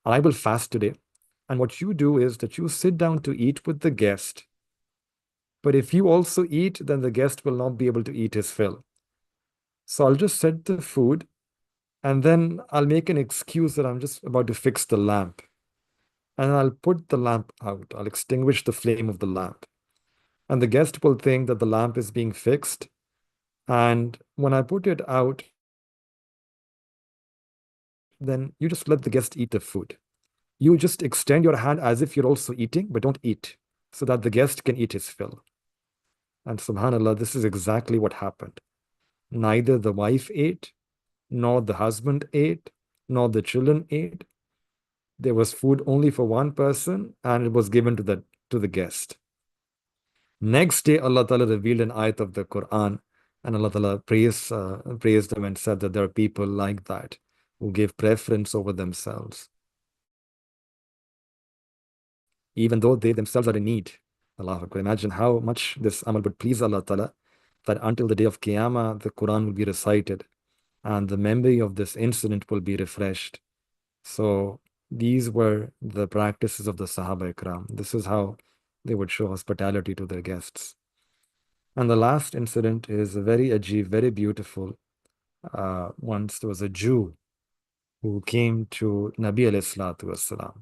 [SPEAKER 1] I will fast today. And what you do is that you sit down to eat with the guest. But if you also eat, then the guest will not be able to eat his fill. So I'll just set the food, and then I'll make an excuse that I'm just about to fix the lamp. And I'll put the lamp out. I'll extinguish the flame of the lamp. And the guest will think that the lamp is being fixed. And when I put it out, then you just let the guest eat the food. You just extend your hand as if you're also eating, but don't eat, so that the guest can eat his fill. And subhanAllah, this is exactly what happened. Neither the wife ate, nor the husband ate, nor the children ate. There was food only for one person, and it was given to the guest. Next day, Allah Ta'ala revealed an ayat of the Quran, and Allah Ta'ala praised them and said that there are people like that who give preference over themselves, even though they themselves are in need. Allah Akbar. Imagine how much this amal would please Allah Ta'ala, that until the day of Qiyamah, the Quran will be recited and the memory of this incident will be refreshed. So these were the practices of the Sahaba Ikram. This is how they would show hospitality to their guests. And the last incident is very ajib, very beautiful. Once there was a Jew who came to Nabi alayhi salatu wasalam.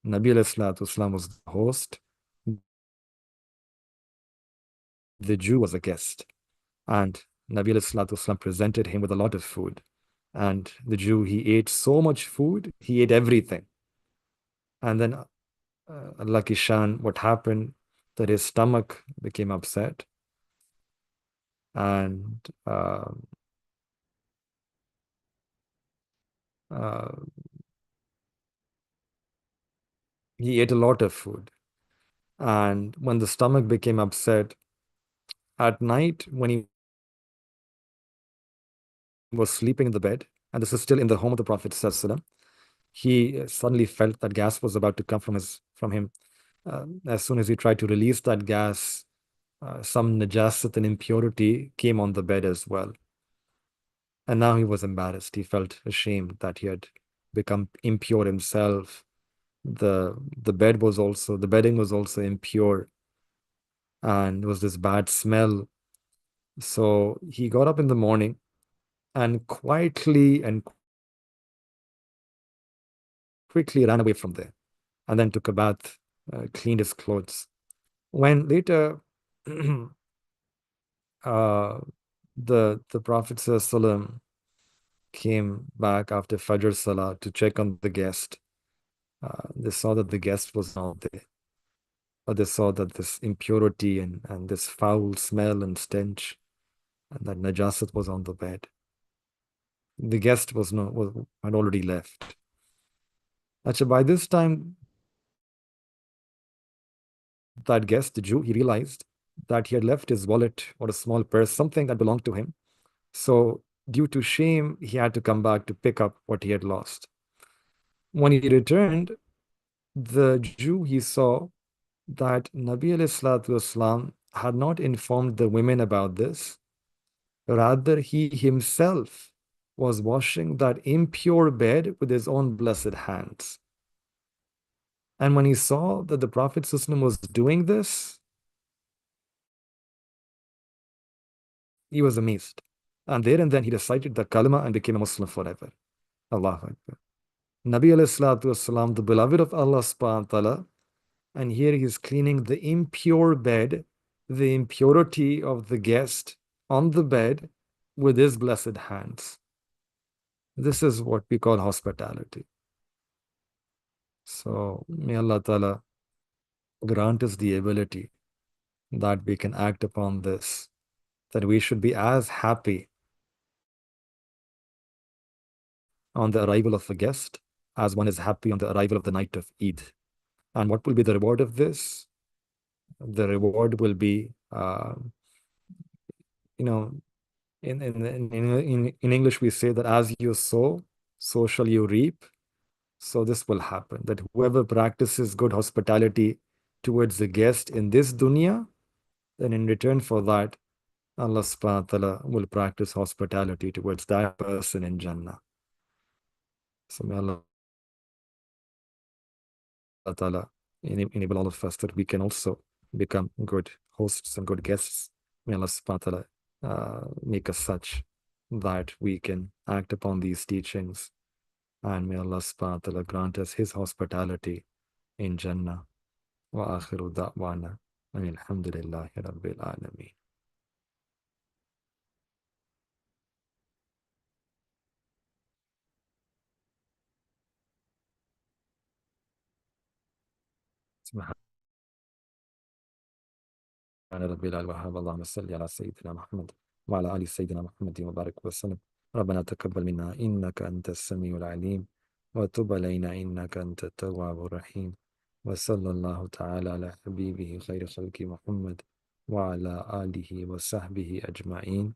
[SPEAKER 1] Nabi alayhi salatu wasalam was the host. The Jew was a guest. And Nabi alayhi salatu wasalam presented him with a lot of food. And the Jew, he ate so much food, he ate everything. And then Allah Kishan, what happened, that his stomach became upset. And uh, he ate a lot of food. And when the stomach became upset, at night when he was sleeping in the bed, and this is still in the home of the Prophet ﷺ, he suddenly felt that gas was about to come from him. As soon as he tried to release that gas, some najasat and impurity came on the bed as well. And now he was embarrassed. He felt ashamed that he had become impure himself. The bedding was also impure, and there was this bad smell. So he got up in the morning and quickly ran away from there, and then took a bath, cleaned his clothes. When later uh, the Prophet ﷺ came back after Fajr Salah to check on the guest, they saw that the guest was not there. But they saw that this impurity and this foul smell and stench and that najasat was on the bed. The guest had already left. Actually, by this time, that guest, the Jew, he realized that he had left his wallet or a small purse, something that belonged to him. So, due to shame, he had to come back to pick up what he had lost. When he returned, the Jew, he saw that Nabi alayhi had not informed the women about this. Rather, he himself was washing that impure bed with his own blessed hands. And when he saw that the Prophet ﷺ was doing this, he was amazed. And there and then he recited the kalima and became a Muslim forever. Allahu Akbar. Nabi alayhi the beloved of Allah subhanahu wa ta'ala, and here he is cleaning the impure bed, the impurity of the guest on the bed with his blessed hands. This is what we call hospitality. So may Allah Ta'ala grant us the ability that we can act upon this, that we should be as happy on the arrival of a guest as one is happy on the arrival of the night of Eid. And what will be the reward of this? The reward will be, you know, in English, we say that as you sow, so shall you reap. So this will happen, that whoever practices good hospitality towards the guest in this dunya, then in return for that, Allah subhanahu wa ta'ala will practice hospitality towards that person in Jannah. So may Allah ta'ala enable all of us that we can also become good hosts and good guests. May Allah subhanahu wa ta'ala make us such that we can act upon these teachings. And may Allah subhanahu wa ta'ala grant us His hospitality in Jannah. Wa akhiru da'wana. Alhamdulillahi Rabbil Alameen. سبحان ربي الوهاب اللهم صل على سيدنا محمد وعلى آل سيدنا محمد وبارك وسلم. ربنا تقبل منا إنك أنت السميع العليم وتب علينا إنك أنت التواب الرحيم. وصلى الله تعالى على حبيبه خير خلق محمد وعلى آله وصحبه أجمعين.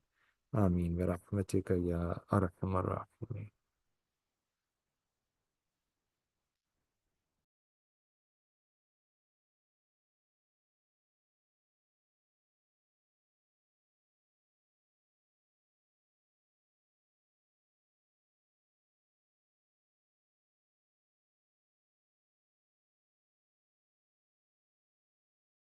[SPEAKER 1] آمين برحمتك يا أرحم الراحمين.